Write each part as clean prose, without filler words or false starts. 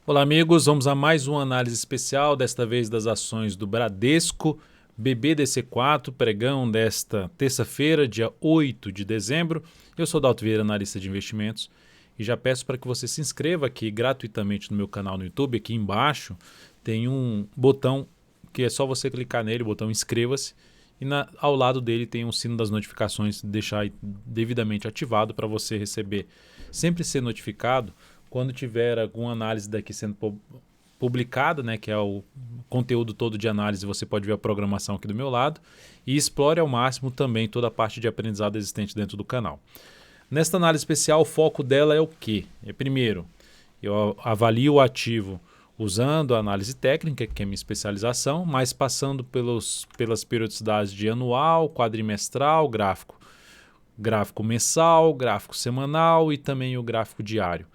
Olá, amigos. Vamos a mais uma análise especial, desta vez das ações do Bradesco, BBDC4, pregão desta terça-feira, dia 8 de dezembro. Eu sou Dalto Vieira, analista de investimentos, e já peço para que você se inscreva aqui gratuitamente no meu canal no YouTube. Aqui embaixo tem um botão que é só você clicar nele, o botão inscreva-se, e ao lado dele tem um sino das notificações, deixar devidamente ativado para você sempre ser notificado quando tiver alguma análise daqui sendo publicada, né, que é o conteúdo todo de análise. Você pode ver a programação aqui do meu lado e explore ao máximo também toda a parte de aprendizado existente dentro do canal. Nesta análise especial, o foco dela é o quê? Primeiro, eu avalio o ativo usando a análise técnica, que é a minha especialização, mas passando pelas periodicidades de anual, quadrimestral, gráfico mensal, gráfico semanal e também o gráfico diário.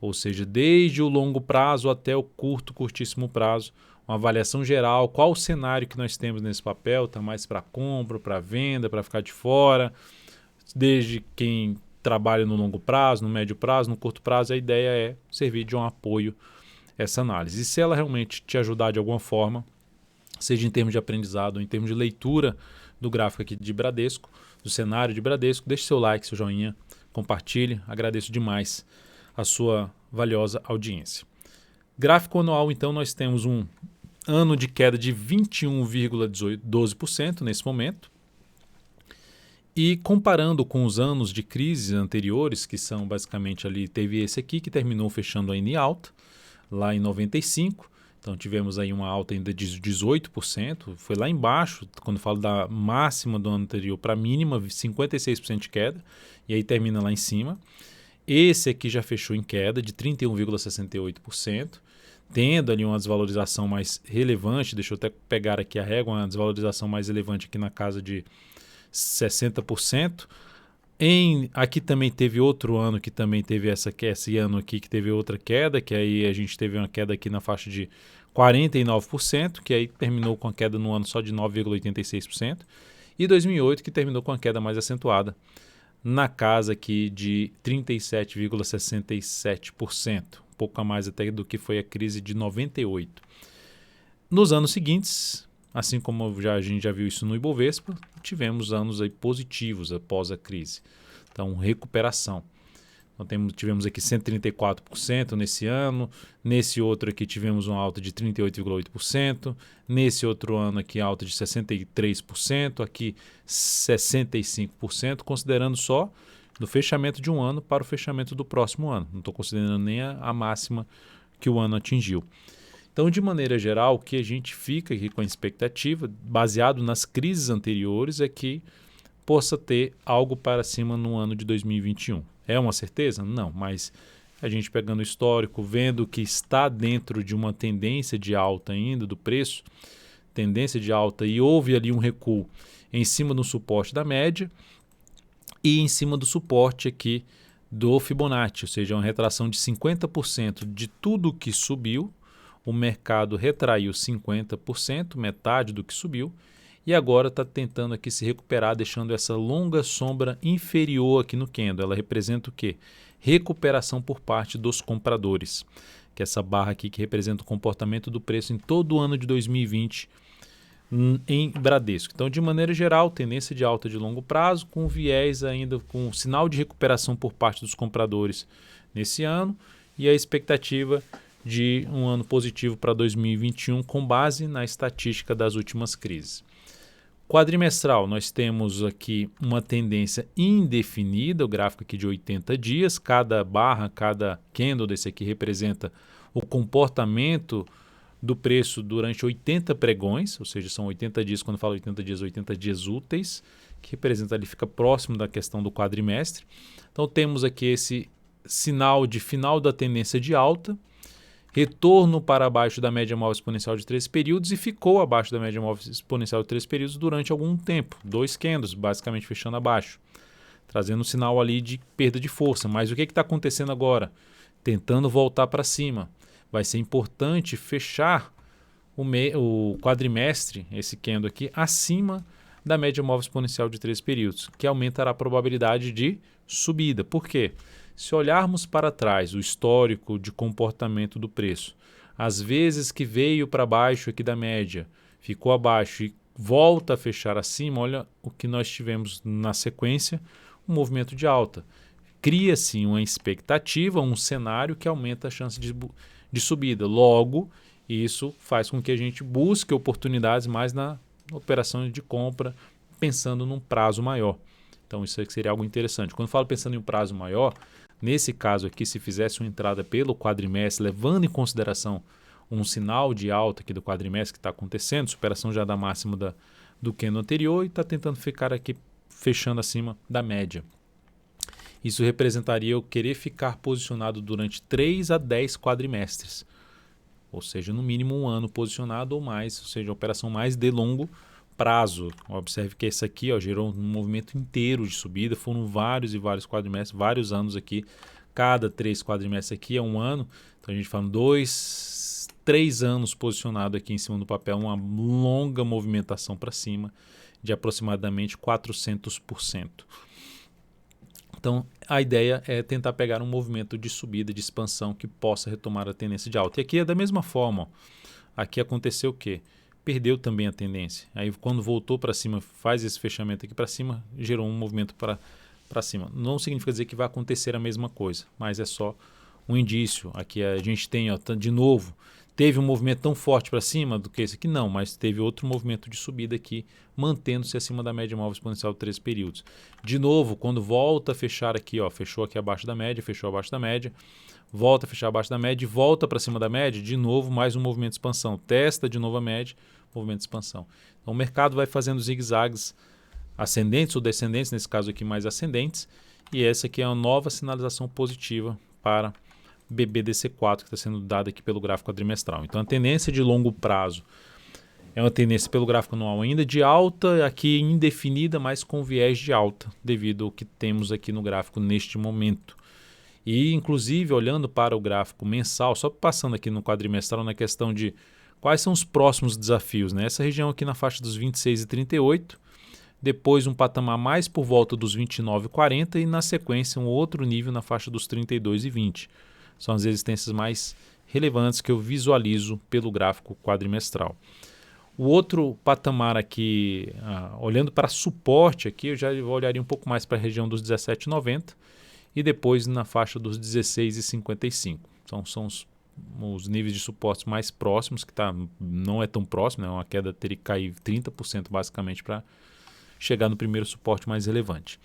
Ou seja, desde o longo prazo até o curtíssimo prazo, uma avaliação geral, qual o cenário que nós temos nesse papel, está mais para compra, para venda, para ficar de fora, desde quem trabalha no longo prazo, no médio prazo, no curto prazo. A ideia é servir de um apoio essa análise. E se ela realmente te ajudar de alguma forma, seja em termos de aprendizado ou em termos de leitura do gráfico aqui de Bradesco, do cenário de Bradesco, deixe seu like, seu joinha, compartilhe, agradeço demais a sua valiosa audiência. Gráfico anual, então, nós temos um ano de queda de 21,12% nesse momento. E comparando com os anos de crise anteriores, que são basicamente ali, teve esse aqui que terminou fechando ainda em alta, lá em 95. Então tivemos aí uma alta ainda de 18%, foi lá embaixo, quando falo da máxima do ano anterior para a mínima, 56% de queda, e aí termina lá em cima. Esse aqui já fechou em queda de 31,68%, tendo ali uma desvalorização mais relevante. Deixa eu até pegar aqui a régua, uma desvalorização mais relevante aqui na casa de 60%. Aqui também teve outro ano que também teve esse ano aqui que teve outra queda, que aí a gente teve uma queda aqui na faixa de 49%, que aí terminou com a queda no ano só de 9,86%, e 2008 que terminou com a queda mais acentuada, na casa aqui de 37,67%, um pouco a mais até do que foi a crise de 98. Nos anos seguintes, assim como a gente já viu isso no Ibovespa, tivemos anos aí positivos após a crise. Então, recuperação. Então, tivemos aqui 134% nesse ano, nesse outro aqui tivemos uma alta de 38,8%, nesse outro ano aqui alta de 63%, aqui 65%, considerando só do fechamento de um ano para o fechamento do próximo ano. Não estou considerando nem a máxima que o ano atingiu. Então, de maneira geral, o que a gente fica aqui com a expectativa, baseado nas crises anteriores, é que possa ter algo para cima no ano de 2021. É uma certeza? Não, mas a gente pegando o histórico, vendo que está dentro de uma tendência de alta ainda do preço, tendência de alta, e houve ali um recuo em cima do suporte da média e em cima do suporte aqui do Fibonacci, ou seja, uma retração de 50% de tudo que subiu. O mercado retraiu 50%, metade do que subiu, e agora está tentando aqui se recuperar, deixando essa longa sombra inferior aqui no candle. Ela representa o quê? Recuperação por parte dos compradores, que é essa barra aqui que representa o comportamento do preço em todo o ano de 2020 em Bradesco. Então, de maneira geral, tendência de alta de longo prazo, com viés ainda, com sinal de recuperação por parte dos compradores nesse ano, e a expectativa de um ano positivo para 2021 com base na estatística das últimas crises. Quadrimestral, nós temos aqui uma tendência indefinida, o gráfico aqui de 80 dias, cada barra, cada candle desse aqui representa o comportamento do preço durante 80 pregões, ou seja, são 80 dias, quando eu falo 80 dias úteis, que representa ali, fica próximo da questão do quadrimestre. Então temos aqui esse sinal de final da tendência de alta, retorno para baixo da média móvel exponencial de 3 períodos e ficou abaixo da média móvel exponencial de 3 períodos durante algum tempo. 2 candles, basicamente fechando abaixo, trazendo um sinal ali de perda de força. Mas o que está acontecendo agora? Tentando voltar para cima. Vai ser importante fechar o quadrimestre, esse candle aqui, acima da média móvel exponencial de 3 períodos, que aumentará a probabilidade de subida. Por quê? Se olharmos para trás o histórico de comportamento do preço, às vezes que veio para baixo aqui da média, ficou abaixo e volta a fechar acima, olha o que nós tivemos na sequência, um movimento de alta. Cria-se uma expectativa, um cenário que aumenta a chance de subida. Logo, isso faz com que a gente busque oportunidades mais na operação de compra, pensando num prazo maior. Então, isso aqui seria algo interessante. Quando eu falo pensando em um prazo maior, nesse caso aqui, se fizesse uma entrada pelo quadrimestre, levando em consideração um sinal de alta aqui do quadrimestre que está acontecendo, superação já da máxima do candle anterior e está tentando ficar aqui fechando acima da média. Isso representaria eu querer ficar posicionado durante 3 a 10 quadrimestres, ou seja, no mínimo um ano posicionado ou mais, ou seja, operação mais de longo prazo. Observe que esse aqui gerou um movimento inteiro de subida, foram vários e vários quadrimestres, vários anos aqui, cada 3 quadrimestres aqui é um ano, então a gente fala 2, 3 anos posicionado aqui em cima do papel, uma longa movimentação para cima de aproximadamente 400%. Então, a ideia é tentar pegar um movimento de subida, de expansão que possa retomar a tendência de alta. E aqui é da mesma forma. Aqui aconteceu o quê? Perdeu também a tendência. Aí, quando voltou para cima, faz esse fechamento aqui para cima, gerou um movimento para cima. Não significa dizer que vai acontecer a mesma coisa, mas é só um indício. Aqui a gente tem, de novo, teve um movimento tão forte para cima do que esse aqui? Não, mas teve outro movimento de subida aqui, mantendo-se acima da média móvel exponencial de 3 períodos. De novo, quando volta a fechar aqui, fechou aqui abaixo da média, fechou abaixo da média, volta a fechar abaixo da média e volta para cima da média, de novo mais um movimento de expansão. Testa de novo a média, movimento de expansão. Então o mercado vai fazendo zigue-zagues ascendentes ou descendentes, nesse caso aqui mais ascendentes, e essa aqui é uma nova sinalização positiva para BBDC4 que está sendo dada aqui pelo gráfico quadrimestral. Então a tendência de longo prazo é uma tendência pelo gráfico anual ainda de alta, aqui indefinida, mas com viés de alta, devido ao que temos aqui no gráfico neste momento. E inclusive olhando para o gráfico mensal, só passando aqui no quadrimestral na questão de quais são os próximos desafios, né? Essa região aqui na faixa dos 26,38, depois um patamar mais por volta dos 29,40 e na sequência um outro nível na faixa dos 32,20. São as resistências mais relevantes que eu visualizo pelo gráfico quadrimestral. O outro patamar aqui, olhando para suporte aqui, eu já olharia um pouco mais para a região dos 17,90 e depois na faixa dos 16,55. Então são os níveis de suporte mais próximos, que não é tão próximo, né? Uma queda teria que cair 30% basicamente para chegar no primeiro suporte mais relevante.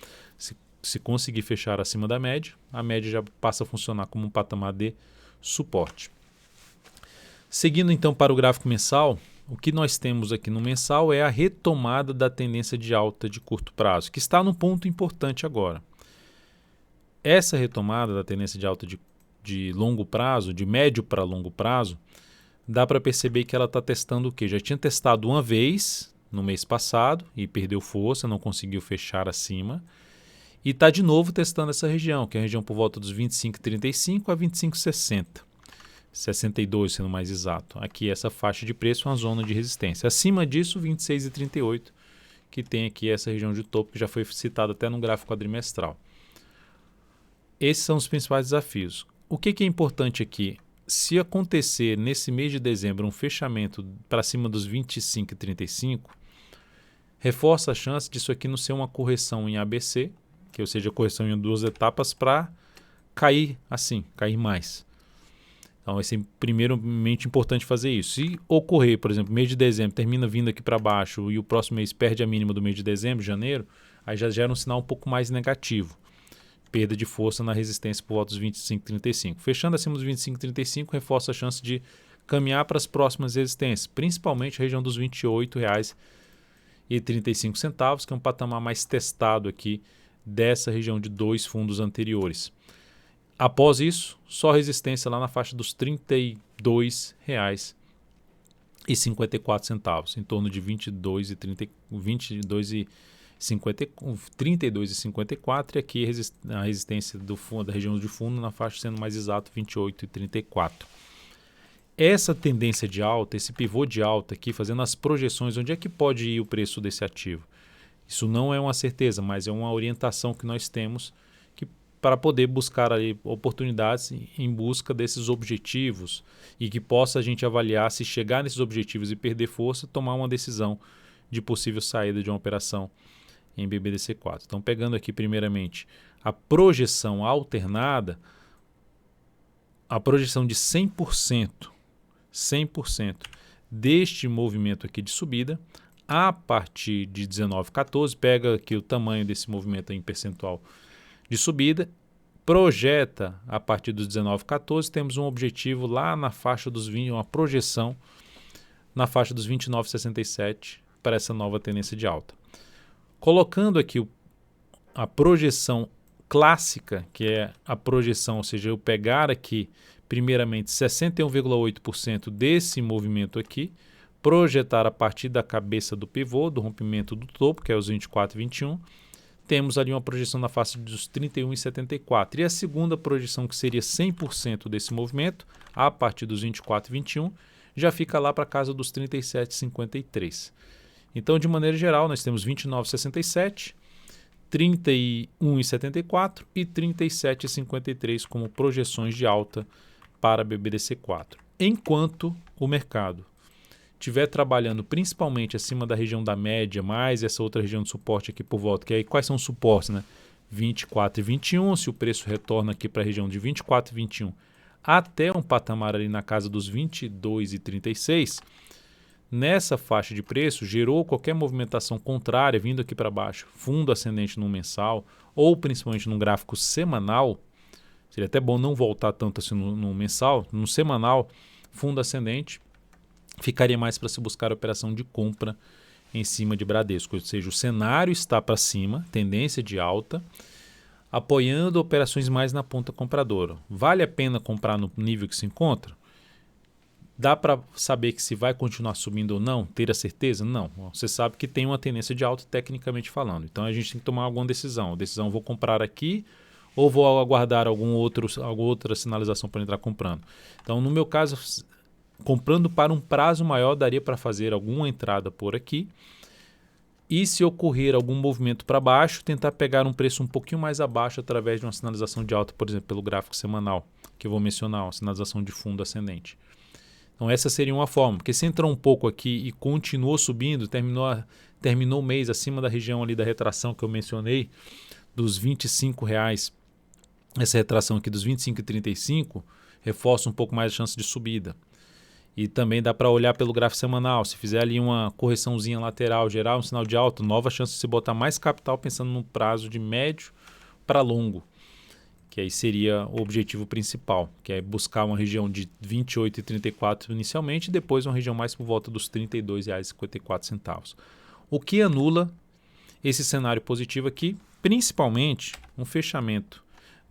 Se conseguir fechar acima da média, a média já passa a funcionar como um patamar de suporte. Seguindo então para o gráfico mensal, o que nós temos aqui no mensal é a retomada da tendência de alta de curto prazo, que está num ponto importante agora. Essa retomada da tendência de alta de longo prazo, de médio para longo prazo, dá para perceber que ela está testando o quê? Já tinha testado uma vez no mês passado e perdeu força, não conseguiu fechar acima. E está de novo testando essa região, que é a região por volta dos 25,35 a 25,60. 62 sendo mais exato. Aqui essa faixa de preço é uma zona de resistência. Acima disso, 26,38, que tem aqui essa região de topo, que já foi citada até no gráfico quadrimestral. Esses são os principais desafios. O que é importante aqui? Se acontecer nesse mês de dezembro um fechamento para cima dos 25,35, reforça a chance disso aqui não ser uma correção em ABC, que ou seja, correção em 2 etapas para cair assim, cair mais. Então, é primeiramente importante fazer isso. Se ocorrer, por exemplo, mês de dezembro termina vindo aqui para baixo e o próximo mês perde a mínima do mês de dezembro, janeiro, aí já gera um sinal um pouco mais negativo. Perda de força na resistência por volta dos 25,35. Fechando acima dos 25,35, reforça a chance de caminhar para as próximas resistências, principalmente a região dos R$ 28,35, que é um patamar mais testado aqui dessa região de 2 fundos anteriores. Após isso, só resistência lá na faixa dos R$ 32,54, em torno de 32,54, e aqui a resistência do fundo, da região de fundo na faixa sendo mais exato 28,34. Essa tendência de alta, esse pivô de alta aqui, fazendo as projeções, onde é que pode ir o preço desse ativo? Isso não é uma certeza, mas é uma orientação que nós temos que para poder buscar ali oportunidades em busca desses objetivos e que possa a gente avaliar se chegar nesses objetivos e perder força, tomar uma decisão de possível saída de uma operação em BBDC4. Então, pegando aqui primeiramente a projeção alternada, a projeção de 100% deste movimento aqui de subida, a partir de 19,14, pega aqui o tamanho desse movimento em percentual de subida, projeta a partir dos 19,14, temos um objetivo lá na faixa dos 20, uma projeção na faixa dos 29,67 para essa nova tendência de alta. Colocando aqui a projeção clássica, que é a projeção, ou seja, eu pegar aqui primeiramente 61,8% desse movimento aqui, projetar a partir da cabeça do pivô, do rompimento do topo, que é os 24,21, temos ali uma projeção na faixa dos 31,74. E a segunda projeção, que seria 100% desse movimento, a partir dos 24,21, já fica lá para casa dos 37,53. Então, de maneira geral, nós temos 29,67, 31,74 e 37,53 como projeções de alta para BBDC4. Enquanto o mercado estiver trabalhando principalmente acima da região da média, mais essa outra região de suporte aqui por volta, que aí quais são os suportes, né? 24 e 21, se o preço retorna aqui para a região de 24 e 21 até um patamar ali na casa dos 22 e 36, nessa faixa de preço gerou qualquer movimentação contrária vindo aqui para baixo, fundo ascendente no mensal ou principalmente no gráfico semanal, seria até bom não voltar tanto assim no mensal, no semanal, fundo ascendente, ficaria mais para se buscar a operação de compra em cima de Bradesco, ou seja, o cenário está para cima, tendência de alta, apoiando operações mais na ponta compradora. Vale a pena comprar no nível que se encontra? Dá para saber que se vai continuar subindo ou não? Ter a certeza? Não. Você sabe que tem uma tendência de alta tecnicamente falando. Então a gente tem que tomar alguma decisão. Decisão, vou comprar aqui ou vou aguardar alguma outra sinalização para entrar comprando. Então no meu caso, comprando para um prazo maior, daria para fazer alguma entrada por aqui. E se ocorrer algum movimento para baixo, tentar pegar um preço um pouquinho mais abaixo através de uma sinalização de alta, por exemplo, pelo gráfico semanal, que eu vou mencionar, uma sinalização de fundo ascendente. Então essa seria uma forma, porque se entrou um pouco aqui e continuou subindo, terminou o mês acima da região ali da retração que eu mencionei, dos R$25, essa retração aqui dos 25,35, reforça um pouco mais a chance de subida. E também dá para olhar pelo gráfico semanal, se fizer ali uma correçãozinha lateral, gerar um sinal de alta, nova chance de se botar mais capital pensando no prazo de médio para longo, que aí seria o objetivo principal, que é buscar uma região de 28,34 inicialmente e depois uma região mais por volta dos R$ 32,54. O que anula esse cenário positivo aqui, principalmente um fechamento.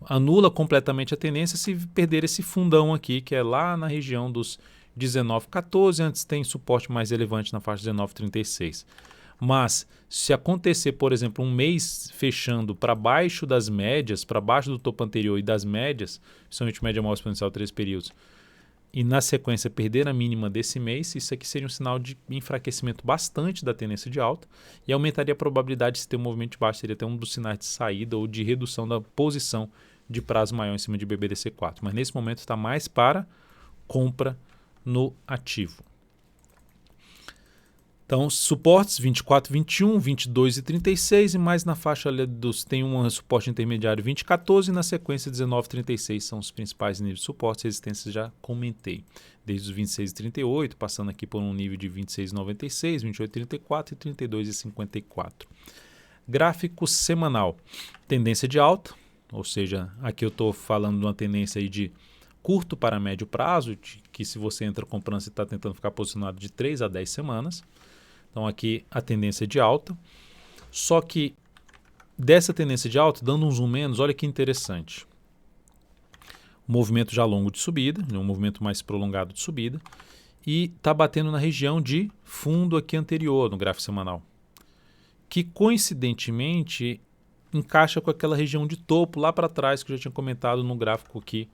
Anula completamente a tendência se perder esse fundão aqui, que é lá na região dos 19,14, antes tem suporte mais relevante na faixa 19,36. Mas se acontecer, por exemplo, um mês fechando para baixo das médias, para baixo do topo anterior e das médias, principalmente média móvel exponencial 3 períodos, e na sequência perder a mínima desse mês, isso aqui seria um sinal de enfraquecimento bastante da tendência de alta e aumentaria a probabilidade de se ter um movimento de baixo, seria até um dos sinais de saída ou de redução da posição de prazo maior em cima de BBDC4. Mas nesse momento está mais para compra no ativo. Então, suportes 24,21, 22,36 e mais na faixa tem um suporte intermediário 20,14 e na sequência 19,36 são os principais níveis de suporte. Resistências já comentei, desde os 26,38, passando aqui por um nível de 26,96, 28,34 e 32,54. Gráfico semanal, tendência de alta, ou seja, aqui eu estou falando de uma tendência aí de curto para médio prazo, que se você entra comprando, você está tentando ficar posicionado de 3 a 10 semanas. Então aqui a tendência de alta. Só que dessa tendência de alta, dando um zoom menos, olha que interessante. Movimento já longo de subida, um movimento mais prolongado de subida. E está batendo na região de fundo aqui anterior, no gráfico semanal. Que coincidentemente encaixa com aquela região de topo lá para trás que eu já tinha comentado no gráfico aqui.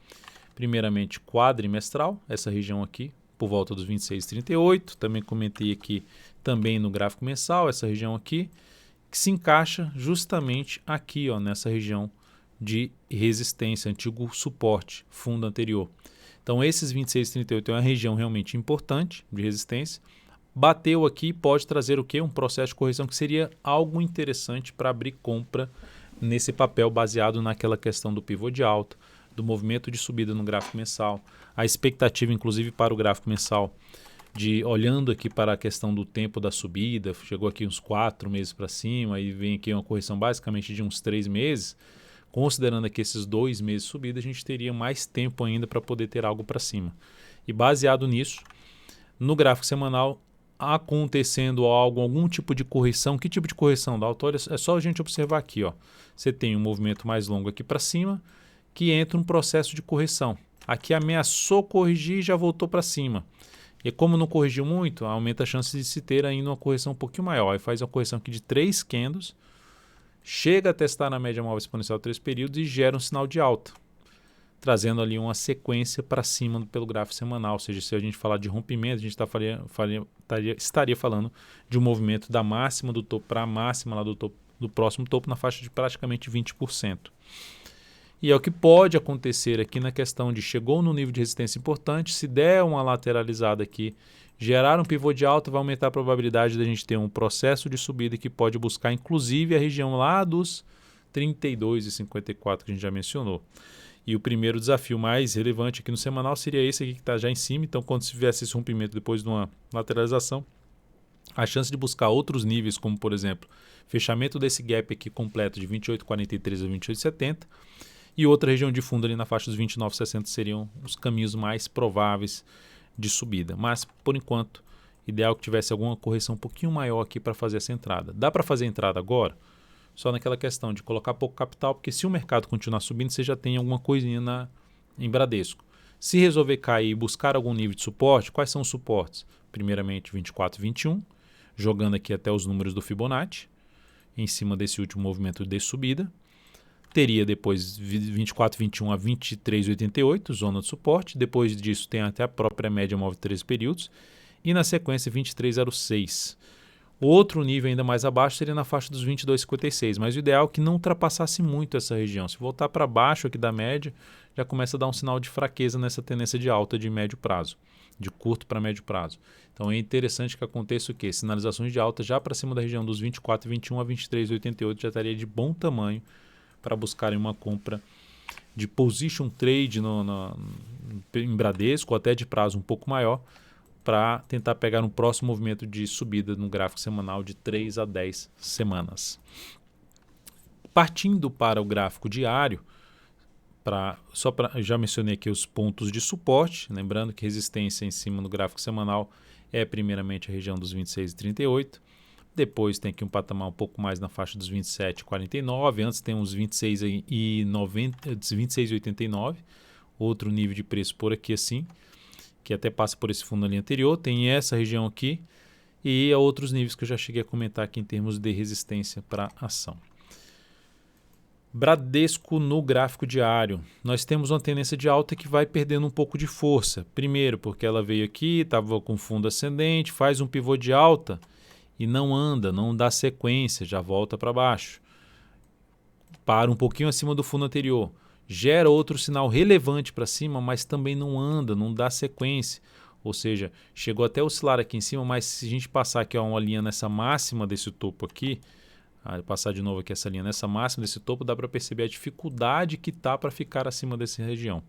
Primeiramente quadrimestral, essa região aqui, por volta dos 26,38. Também comentei aqui também no gráfico mensal, essa região aqui, que se encaixa justamente aqui, ó, nessa região de resistência, antigo suporte, fundo anterior. Então esses 26,38 é uma região realmente importante de resistência. Bateu aqui, pode trazer o quê? Um processo de correção que seria algo interessante para abrir compra nesse papel baseado naquela questão do pivô de alta, do movimento de subida no gráfico mensal, a expectativa inclusive para o gráfico mensal, de olhando aqui para a questão do tempo da subida, chegou aqui uns 4 meses para cima e vem aqui uma correção basicamente de uns 3 meses, considerando aqui esses 2 meses de subida, a gente teria mais tempo ainda para poder ter algo para cima. E baseado nisso, no gráfico semanal, acontecendo algum tipo de correção. Que tipo de correção, Dalton? Olha, é só a gente observar aqui. Ó. Você tem um movimento mais longo aqui para cima, que entra um processo de correção. Aqui ameaçou corrigir e já voltou para cima. E como não corrigiu muito, aumenta a chance de se ter ainda uma correção um pouquinho maior. Aí faz uma correção aqui de 3 candles, chega a testar na média móvel exponencial 3 períodos e gera um sinal de alta, trazendo ali uma sequência para cima pelo gráfico semanal. Ou seja, se a gente falar de rompimento, a gente estaria falando de um movimento da máxima do topo para a máxima lá do próximo topo na faixa de praticamente 20%. E é o que pode acontecer aqui na questão de chegou no nível de resistência importante, se der uma lateralizada aqui, gerar um pivô de alta, vai aumentar a probabilidade da gente ter um processo de subida que pode buscar inclusive a região lá dos 32,54 que a gente já mencionou. E o primeiro desafio mais relevante aqui no semanal seria esse aqui que está já em cima. Então, quando se tivesse esse rompimento depois de uma lateralização, a chance de buscar outros níveis, como por exemplo, fechamento desse gap aqui completo de 28,43 a 28,70 e outra região de fundo ali na faixa dos 29,60 seriam os caminhos mais prováveis de subida. Mas, por enquanto, ideal que tivesse alguma correção um pouquinho maior aqui para fazer essa entrada. Dá para fazer a entrada agora? Só naquela questão de colocar pouco capital, porque se o mercado continuar subindo, você já tem alguma coisinha em Bradesco. Se resolver cair e buscar algum nível de suporte, quais são os suportes? Primeiramente 24,21, jogando aqui até os números do Fibonacci, em cima desse último movimento de subida. Teria depois 24,21 a 23,88, zona de suporte. Depois disso tem até a própria média móvel de 13 períodos. E na sequência 23,06. Outro nível ainda mais abaixo seria na faixa dos 22,56, mas o ideal é que não ultrapassasse muito essa região. Se voltar para baixo aqui da média, já começa a dar um sinal de fraqueza nessa tendência de alta de médio prazo, de curto para médio prazo. Então é interessante que aconteça o quê? Sinalizações de alta já para cima da região dos 24,21 a 23,88 já estaria de bom tamanho para buscarem uma compra de position trade em Bradesco, ou até de prazo um pouco maior, para tentar pegar um próximo movimento de subida no gráfico semanal de 3 a 10 semanas. Partindo para o gráfico diário, já mencionei aqui os pontos de suporte, lembrando que resistência em cima no gráfico semanal é primeiramente a região dos 26,38, depois tem aqui um patamar um pouco mais na faixa dos 27,49, antes tem uns 26,89, outro nível de preço por aqui assim, que até passa por esse fundo ali anterior, tem essa região aqui e outros níveis que eu já cheguei a comentar aqui em termos de resistência para ação. Bradesco no gráfico diário, nós temos uma tendência de alta que vai perdendo um pouco de força. Primeiro porque ela veio aqui, estava com fundo ascendente, faz um pivô de alta e não anda, não dá sequência, já volta para baixo. Para um pouquinho acima do fundo anterior. Gera outro sinal relevante para cima, mas também não anda, não dá sequência. Ou seja, chegou até a oscilar aqui em cima, mas se a gente passar aqui uma linha nessa máxima desse topo aqui, passar de novo aqui essa linha nessa máxima desse topo, dá para perceber a dificuldade que está para ficar acima dessa região,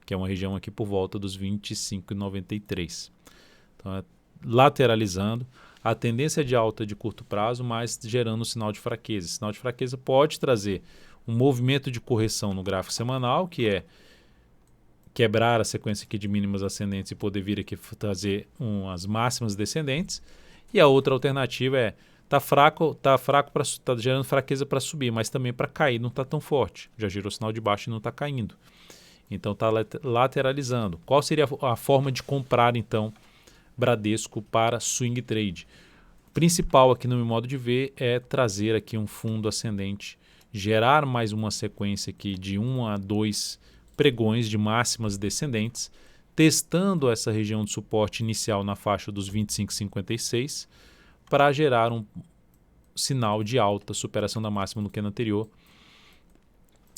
que é uma região aqui por volta dos 25,93. Então, lateralizando, a tendência de alta de curto prazo, mas gerando um sinal de fraqueza. Esse sinal de fraqueza pode trazer um movimento de correção no gráfico semanal, que é quebrar a sequência aqui de mínimas ascendentes e poder vir aqui trazer as máximas descendentes. E a outra alternativa é tá gerando fraqueza para subir, mas também para cair não está tão forte. Já gerou sinal de baixo e não está caindo. Então está lateralizando. Qual seria a forma de comprar então Bradesco para swing trade? O principal aqui no meu modo de ver é trazer aqui um fundo ascendente, gerar mais uma sequência aqui de 1 a 2 pregões de máximas descendentes, testando essa região de suporte inicial na faixa dos 25,56 para gerar um sinal de alta, superação da máxima no candle anterior,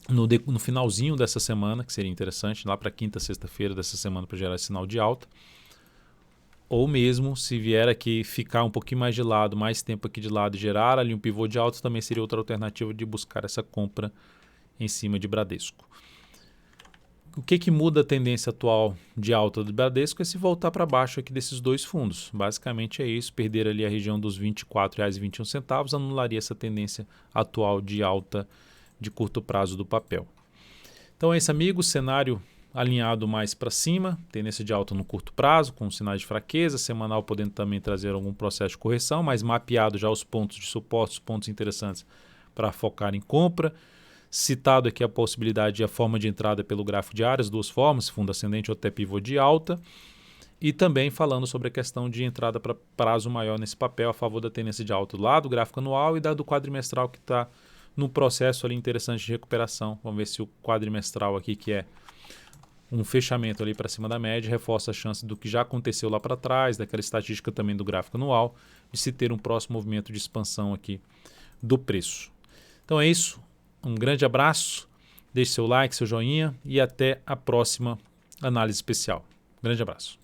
no finalzinho dessa semana, que seria interessante, lá para quinta, sexta-feira dessa semana para gerar esse sinal de alta. Ou mesmo, se vier aqui ficar um pouquinho mais de lado, mais tempo aqui de lado e gerar ali um pivô de alta, também seria outra alternativa de buscar essa compra em cima de Bradesco. O que muda a tendência atual de alta do Bradesco é se voltar para baixo aqui desses dois fundos. Basicamente é isso, perder ali a região dos R$ 24,21 anularia essa tendência atual de alta de curto prazo do papel. Então é isso, amigos, cenário alinhado mais para cima, tendência de alta no curto prazo, com sinais de fraqueza, semanal podendo também trazer algum processo de correção, mas mapeado já os pontos de suporte, os pontos interessantes para focar em compra. Citado aqui a possibilidade e a forma de entrada pelo gráfico diário, as duas formas, fundo ascendente ou até pivô de alta. E também falando sobre a questão de entrada para prazo maior nesse papel a favor da tendência de alta lá do gráfico anual e da do quadrimestral que está num processo ali interessante de recuperação. Vamos ver se o quadrimestral aqui, que é um fechamento ali para cima da média, reforça a chance do que já aconteceu lá para trás, daquela estatística também do gráfico anual, de se ter um próximo movimento de expansão aqui do preço. Então é isso. Um grande abraço, deixe seu like, seu joinha e até a próxima análise especial. Grande abraço.